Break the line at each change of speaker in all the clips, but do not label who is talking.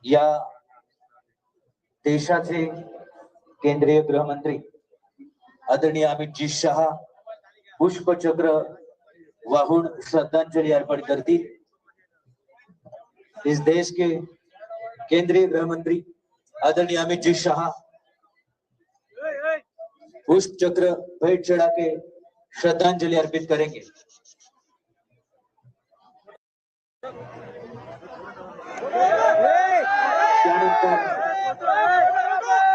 या देशाचे केंद्रीय गृहमंत्री आदरणीय अमित शहा पुष्पचक्र वाहून श्रद्धांजलि अर्पण करतील। इस देश के केंद्रीय गृहमंत्री आदरणीय अमित शहा पुष्पचक्र भेंट चढ़ा के श्रद्धांजलि अर्पित करेंगे।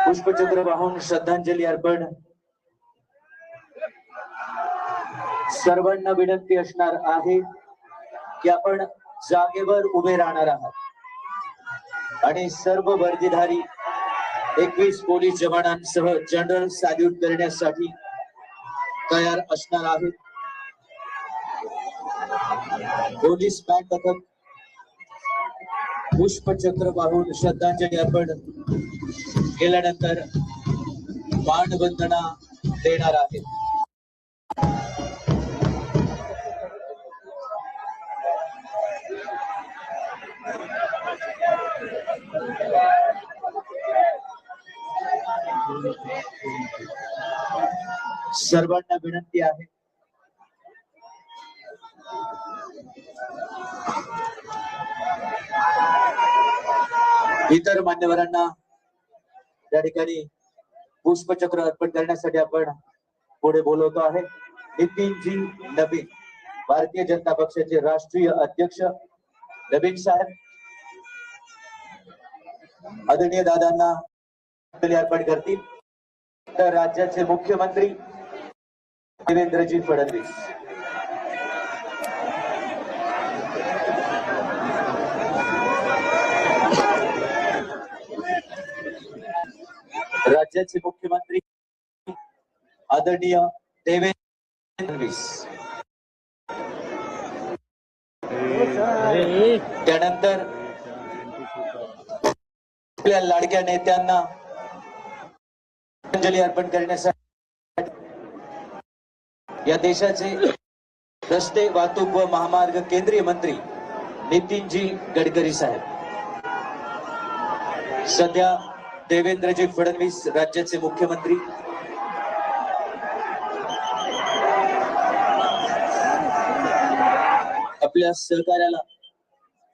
पुष्पचक्र वाहून श्रद्धांजलि अर्पण सर्वांना विनंती असणार आहे की आपण जागेवर उभे राहणार आहात आणि सर्व वर्दीधारी 21 पोलीस जवानांसह जनरल सॅल्यूट करण्यासाठी तयार असणार आहेत। पोलीस बँड पथक पुष्पचक्र वाहून श्रद्धांजलि अर्पण केल्यानंतर मानवंदना देणार आहेत। सर्वांना विनंती आहे इतर मान्यवरांना त्या ठिकाणी पुष्पचक्र अर्पण करण्यासाठी आपण पुढे बोलवतो आहे। नितीनजी नवीन भारतीय जनता पक्षाचे राष्ट्रीय अध्यक्ष नवीन साहेब आदरणीय दादांना अर्पण करतील। तर राज्याचे मुख्यमंत्री देवेंद्रजी फडणवीस राज्याचे मुख्यमंत्री आदरणीय देवेंद्र फडणवीस त्यानंतर आपल्या लाडक्या नेत्यांना श्रद्धांजलि अर्पण करण्यासाठी या देशाचे रस्ते वाहतूक व महामार्ग केंद्रीय मंत्री नितीनजी गडकरी साहेब सध्या देवेंद्रजी फडणवीस राज्याचे मुख्यमंत्री आपल्या सहकार्याला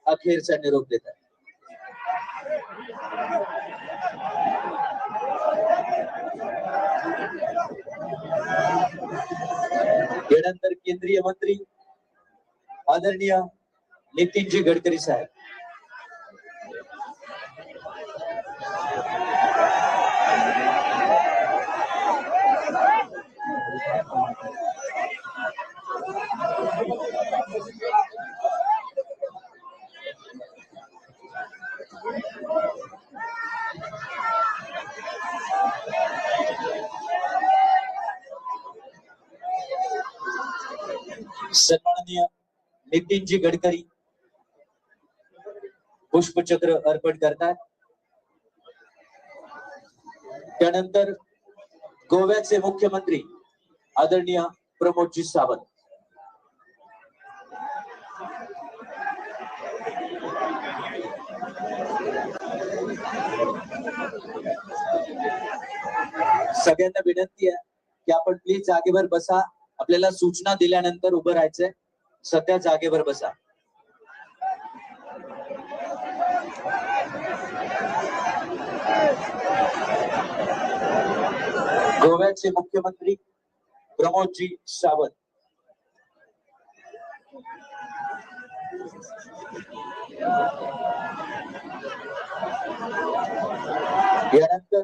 अखेरचा निरोप देतात। यानंतर केंद्रीय मंत्री आदरणीय नितीनजी गडकरी साहेब सन्माननीय नितीनजी गडकरी पुष्पचक्र अर्पण करतात। त्यानंतर गोव्याचे मुख्यमंत्री आदरणीय प्रमोदजी सावंत सगळ्यांना विनंती आहे की आपण प्लीज जागेवर बसा। आपल्याला सूचना दिल्यानंतर उभं राहायचंय। सध्या जागेवर बसा। गोव्याचे मुख्यमंत्री प्रमोदजी सावंत यानंतर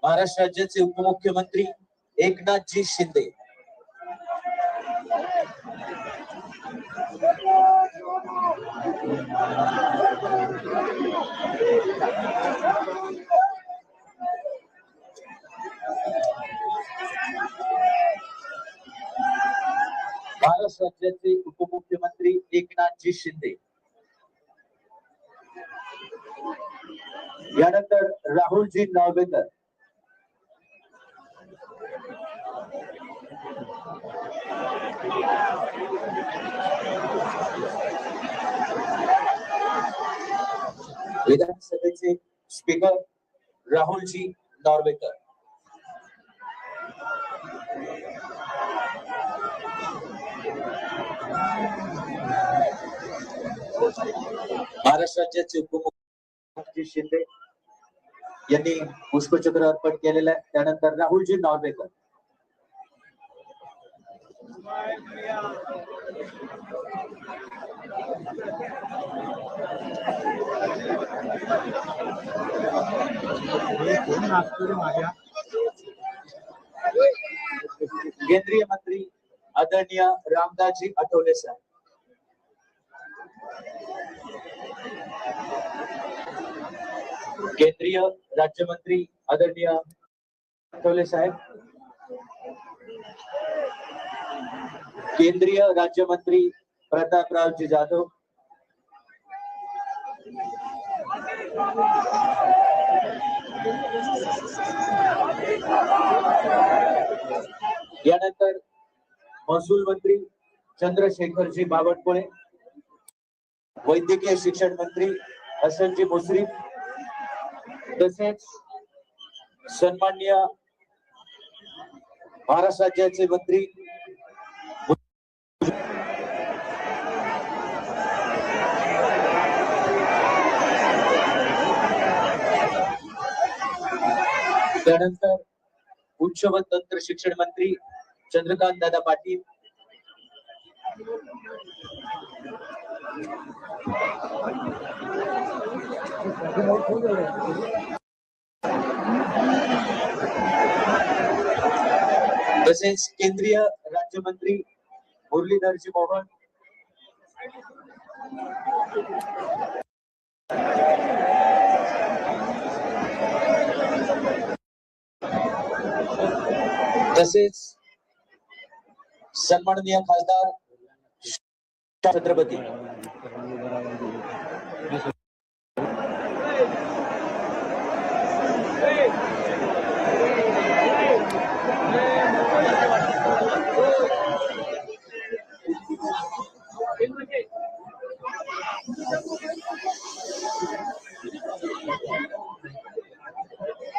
महाराष्ट्र राज्याचे उपमुख्यमंत्री एकनाथजी शिंदे महाराष्ट्र राज्याचे उपमुख्यमंत्री एकनाथजी शिंदे यानंतर राहुलजी नार्वेकर विधानसभेचे स्पीकर राहुलजी नॉर्वेकर, महाराष्ट्र राज्याचे उपमुख्यमंत्री शिंदे यांनी पुष्पचक्र अर्पण केलेलं आहे. त्यानंतर राहुलजी नॉर्वेकर. केंद्रीय मंत्री आदरणीय रामदासजी आठवले साहेब, केंद्रीय राज्यमंत्री आदरणीय आठवले साहेब, केंद्रीय राज्यमंत्री प्रतापरावजी जाधव, यानंतर महसूल मंत्री चंद्रशेखरजी बावनकुळे, वैद्यकीय शिक्षण मंत्री हसनजी मुश्रीफ, तसेच सन्माननीय महाराष्ट्र राज्याचे मंत्री त्यानंतर उच्च व तंत्र शिक्षण मंत्री चंद्रकांत दादा पाटील, तसेच केंद्रीय राज्यमंत्री मुरलीधरजी मोहन, तसेच सन्माननीय खासदार छत्रपती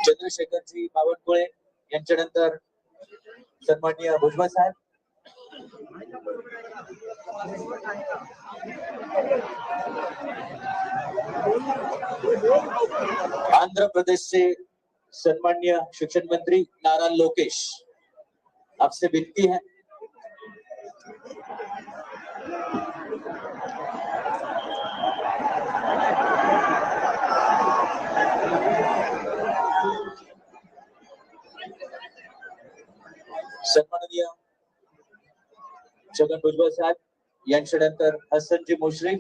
चंद्रशेखरजी बावनकुळे यांच्यानंतर सन्माननीय भुजबळ साहेब, आंध्र प्रदेशचे सन्माननीय शिक्षण मंत्री नारा लोकेश, आपसे विनती है सन्माननीय छगन भुजबळ साहेब यांच्यानंतर हसनजी मुश्रीफ,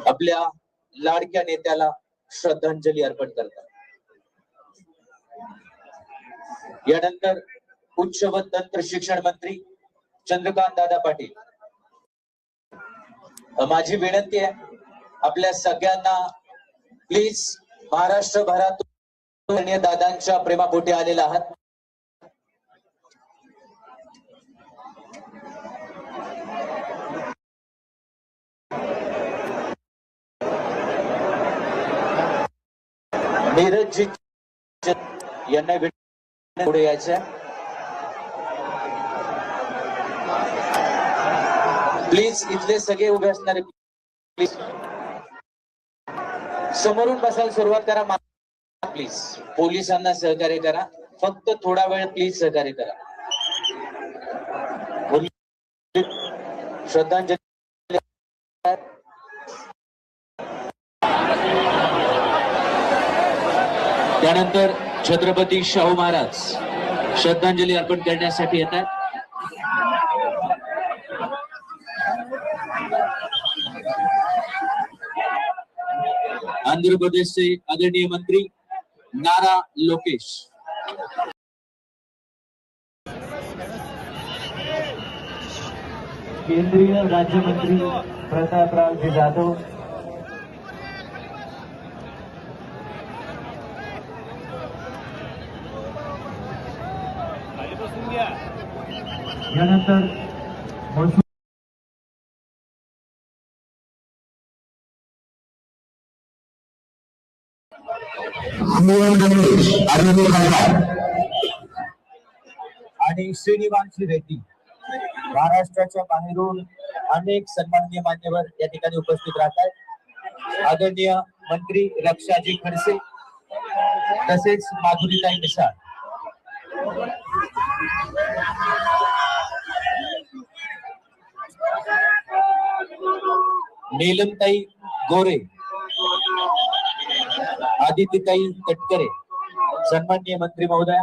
आपल्या लाडक्या नेत्याला श्रद्धांजली अर्पण करतात. यानंतर उच्च व तंत्र शिक्षण मंत्री चंद्रकांत दादा पाटील. माझी विनंती आहे आपल्या सगळ्यांना, प्लीज महाराष्ट्रभरातून दादांच्या प्रेमापोटी आलेला आहात. नीरजजी यांना पुढे यायचं, प्लीज इथले सगळे उभे असणारे प्लीज समोरून बसायला सुरुवात करा. प्लीज पोलिसांना सहकार्य करा, फक्त थोडा वेळ प्लीज सहकार्य करा. श्रद्धांजली. त्यानंतर छत्रपती शाहू महाराज श्रद्धांजली अर्पण करण्यासाठी येतात. आंध्र प्रदेशचे आदरणीय मंत्री नारा लोकेश, केंद्रीय राज्यमंत्री प्रतापरावजी जाधव, यानंतर आणि श्रीनिवास रेड्डी महाराष्ट्राच्या बाहेरून अनेक सन्माननीय मान्यवर या ठिकाणी उपस्थित राहतात। आदरणीय मंत्री रक्षाजी खडसे तसेच माधुरीताई मिसाळ, नीलमताई गोरे, आदित्यताई तटकरे, सन्माननीय मंत्री महोदय,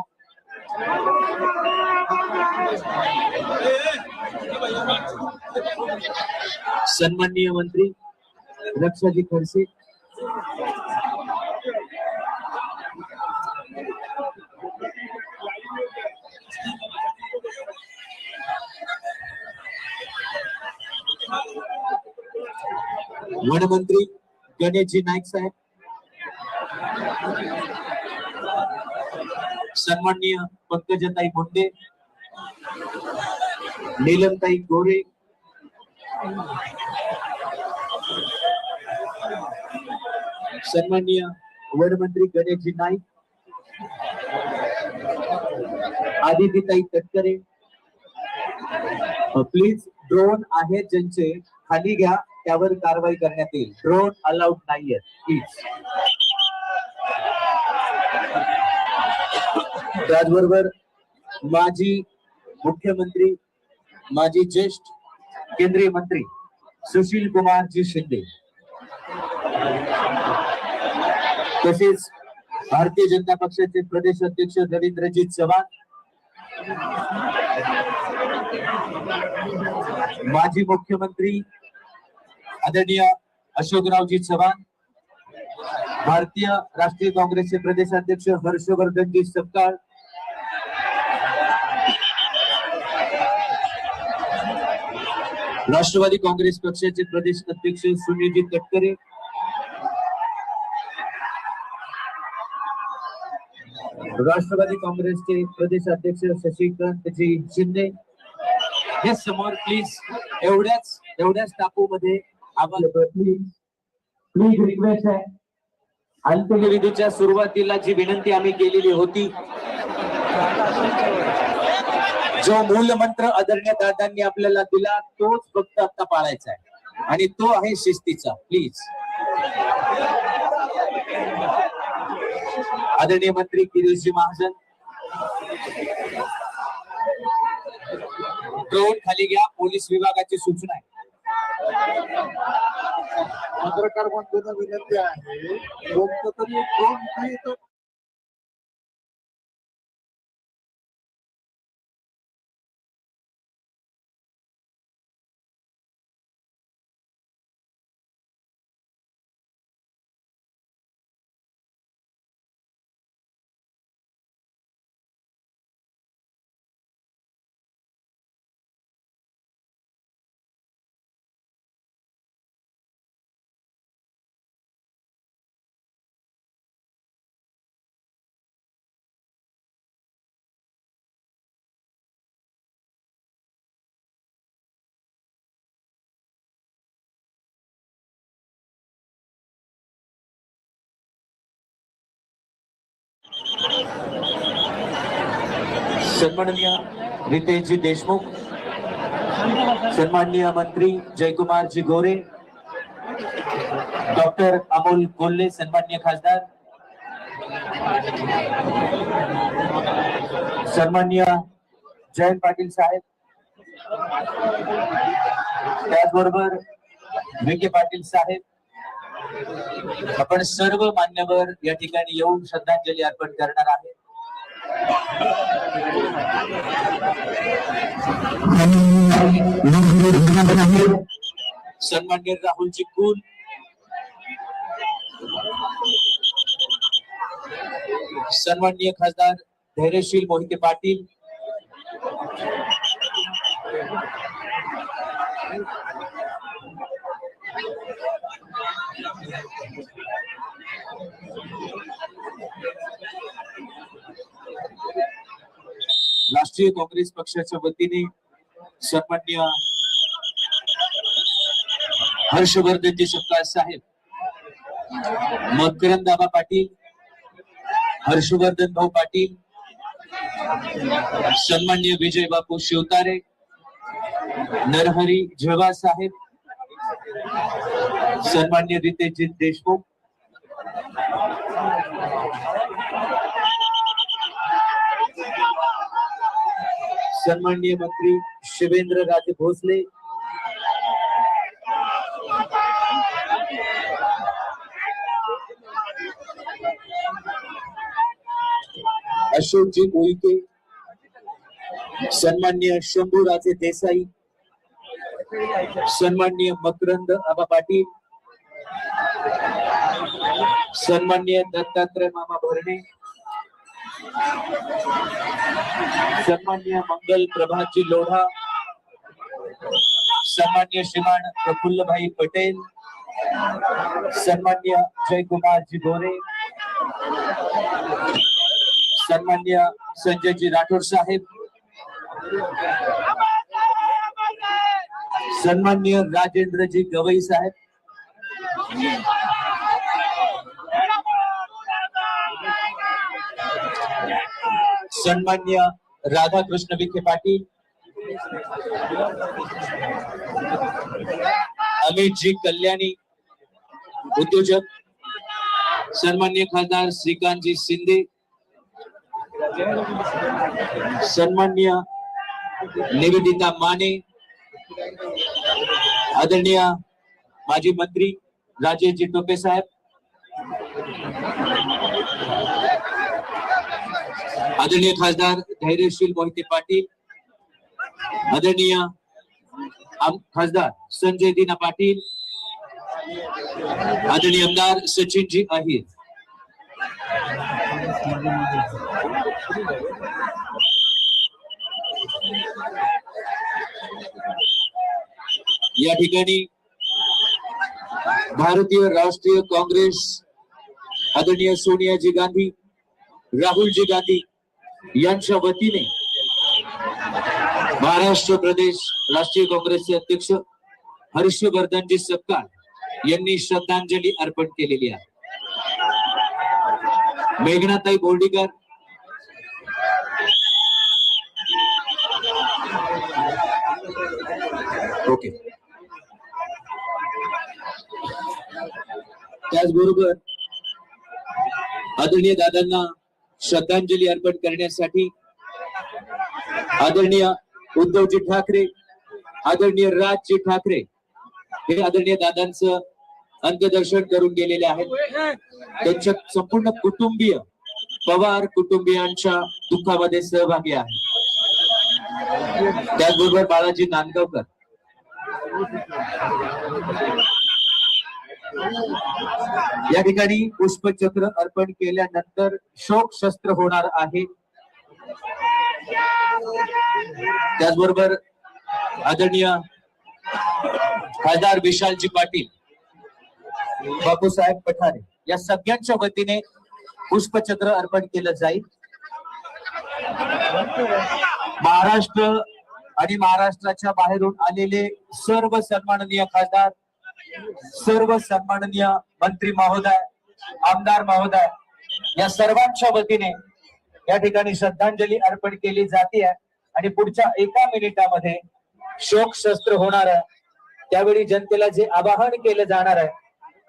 सन्माननीय मंत्री रक्षाजी खडसे, वनमंत्री गणेशजी नाईक साहेब, सन्माननीय पंकजताई मुंडे, नीलमताई गोरे, सन्माननीय वनमंत्री गणेशजी नाईक, आदित्यताई तटकरे। प्लीज ड्रोन आहेत ज्यांचे खाली घ्या, त्यावर कारवाई करण्यात येईल। ड्रोन अलाउड नाहीये प्लीज। त्याचबरोबर माजी मुख्यमंत्री, माजी ज्येष्ठ केंद्रीय मंत्री सुशील कुमारजी शिंदे, तसेच भारतीय जनता पक्षाचे प्रदेश अध्यक्ष रवींद्रजी चव्हाण, माजी मुख्यमंत्री आदरणीय अशोकरावजी चव्हाण, भारतीय राष्ट्रीय काँग्रेसचे प्रदेशाध्यक्ष हर्षवर्धनजी सपकाळ, राष्ट्रवादी काँग्रेस पक्षाचे प्रदेश अध्यक्ष सुनीलजी तटकरे, राष्ट्रवादी काँग्रेसचे प्रदेश अध्यक्ष शशिकांतजी शिंदे हे समोर प्लीज। एवढ्याच टापूमध्ये आम्हाला प्लीज रिक्वेस्ट आहे। अंत्यविधीच्या सुरुवातीला जी विनंती आम्ही केलेली होती, जो मूल मंत्र आदरणीय दादांनी आपल्याला दिला तोच फक्त आता पाळायचा आहे आणि तो आहे शिस्तीचा। प्लीज आदरणीय मंत्री गिरीशजी महाजन, ड्रोन खाली घ्या, पोलीस विभागाची सूचना आहे।
पत्रकार बंधूंना विनंती आहे, कोणतं तरी ड्रोन
सन्माननीय रितेशजी देशमुख, सन्माननीय मंत्री जयकुमारजी गोरे, डॉक्टर अमोल कोल्हे, सन्माननीय खासदार, सन्माननीय जयंत पाटील साहेब, त्याचबरोबर विखे पाटील साहेब, आपण सर्व मान्यवर या ठिकाणी येऊन श्रद्धांजली अर्पण करणार आहे। सन्माननीय राहुलजी कुल, सन्माननीय खासदार धैर्यशील मोहिते पाटील, राष्ट्रीय काँग्रेस पक्षाच्या वतीने सन्माननीय हर्षवर्धनजी सपकाळ साहेब, मकरंद आबा पाटील, हर्षवर्धन भाऊ पाटील, सन्मान्य विजय बापू शिवतारे, नरहरी झेवा साहेब, सन्मान्य रितेशजी देशमुख, सन्मान्य मंत्री शिवेंद्र राजे भोसले, अशोकजी उईके, सन्मान्य शंभूराजे देसाई, सन्मान्य मकरंद आबा पाटील, सन्मान्य दत्तात्रय मामा भरणे, सन्मान्य मंगल प्रभातजी लोढा, सन्मान्य श्रीमान प्रफुल्ल भाई पटेल, सन्मान्य जयकुमार जी गोरे, सन्मान्य संजय जी राठोड साहेब, सन्मान्य राजेंद्र जी गवई साहेब, सन्मान्य राधाकृष्ण विखे पाटील, अमित जी कल्याणी उद्योजक, सन्मान्य खासदार श्रीकांत जी शिंदे, सन्मान्य निवेदिता माने, आदरणीय माजी मंत्री राजेश जी टोपे साहेब, आदरणीय खासदार धैर्यशील मोहिते पाटील, आदरणीय खासदार संजय दीना पाटील, आदरणीय आमदार सचिन जी अहिर, या ठिकाणी भारतीय राष्ट्रीय काँग्रेस आदरणीय सोनियाजी गांधी, राहुलजी गांधी यांच्या वतीने महाराष्ट्र प्रदेश राष्ट्रीय काँग्रेसचे अध्यक्ष हर्षवर्धनजी सपकाळ यांनी श्रद्धांजली अर्पण केलेली आहे. मेघनाताई बोर्डीकर, ओके, त्याचबरोबर आदरणीय दादांना श्रद्धांजली अर्पण करण्यासाठी आदरणीय उद्धवजी ठाकरे, आदरणीय राजजी ठाकरे हे आदरणीय दादांचं अंत्यदर्शन करून गेलेले आहेत. त्यांच्या संपूर्ण कुटुंबीय पवार कुटुंबियांच्या दुःखामध्ये सहभागी आहे. त्याचबरोबर बाळाजी नांदगावकर, या ठिकाणी पुष्पचक्र अर्पण केल्यानंतर शोक शस्त्र होणार आहे. त्याचबरोबर आदरणीय खासदार विशालजी पाटील, बापूसाहेब पठारे या सगळ्यांच्या वतीने पुष्पचक्र अर्पण केलं जाईल. महाराष्ट्र आणि महाराष्ट्राच्या बाहेरून आलेले सर्व सन्माननीय खासदार, सर्व सन्माननीय मंत्री महोदय, आमदार महोदय या सर्वांच्या वतीने या ठिकाणी श्रद्धांजली अर्पण केली जाते आणि पुढच्या एका मिनिटामध्ये शोक शस्त्र होणार आहे. त्यावेळी जनतेला जे आवाहन केलं जाणार आहे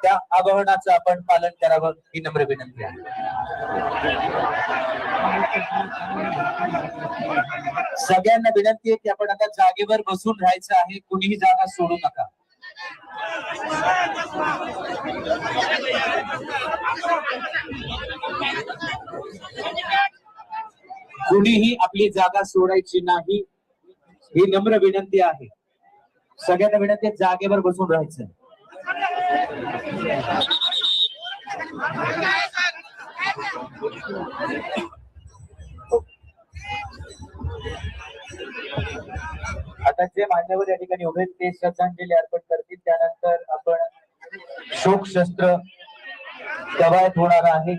त्या आवाहनाचं आपण पालन करावं ही नम्र विनंती आहे. सगळ्यांना विनंती आहे की आपण आता जागेवर बसून राहायचं आहे, कुणीही जागा सोडू नका. कुणीही आपली जागा सोडायची नाही ही नम्र विनंती आहे. सगळ्यांना विनंती आहे जागेवर बसून राहायचं. आता जे मान्यवर या ठिकाणी उभे ते श्रद्धांजली अर्पण करतील. त्यानंतर आपण शोक शस्त्र कवायत होणार आहे.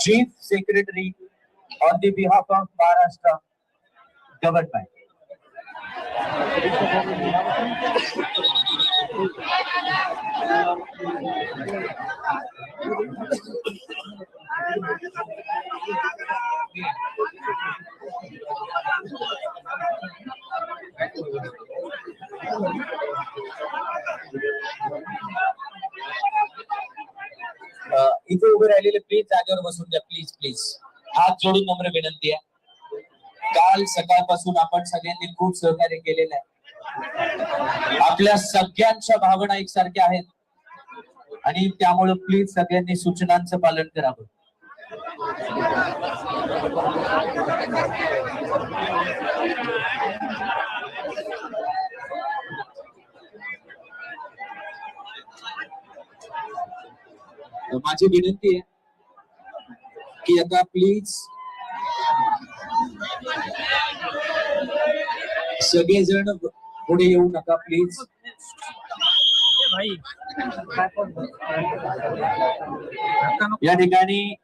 Chief Secretary on the behalf of Maharashtra, गवटबाय. इथे उभे राहिलेले प्लीज जागेवर बसून द्या. प्लीज प्लीज हात जोडून नम्र विनंती आहे. काल सकाळपासून आपण सगळ्यांनी खूप सहकार्य केलेलं आहे. आपल्या सगळ्यांच्या भावना एकसारख्या आहेत आणि त्यामुळे प्लीज सगळ्यांनी सूचनांचं पालन करावं. माझी विनंती आहे की आता प्लीज सगळेजण पुढे येऊ नका प्लीज. या ठिकाणी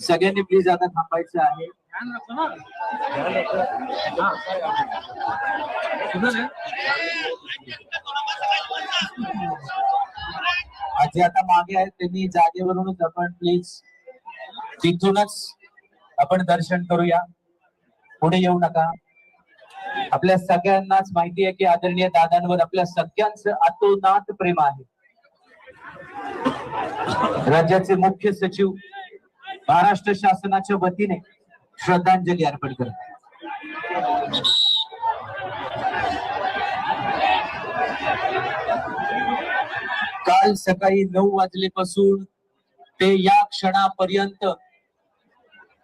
सगळ्यांनी प्लीज आता थांबायचं आहे. जे आता मागे आहेत त्यांनी जागेवरूनच आपण प्लीज तिथूनच आपण दर्शन करूया. पुढे येऊ नका. आपल्या सगळ्यांनाच माहिती आहे की आदरणीय दादांवर आपल्या सगळ्यांचं अतोनात प्रेम आहे. राज्याचे मुख्य सचिव महाराष्ट्र शासनाच्या वतीने श्रद्धांजली अर्पण करतात. काल सकाळी 9 वाजल्यापासून ते या क्षणापर्यंत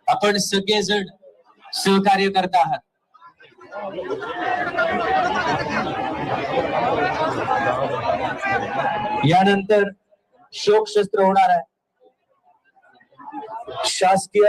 आपण सगळेजण सहकार्य करत आहात. यानंतर शोक शस्त्र होणार आहे. शासकीय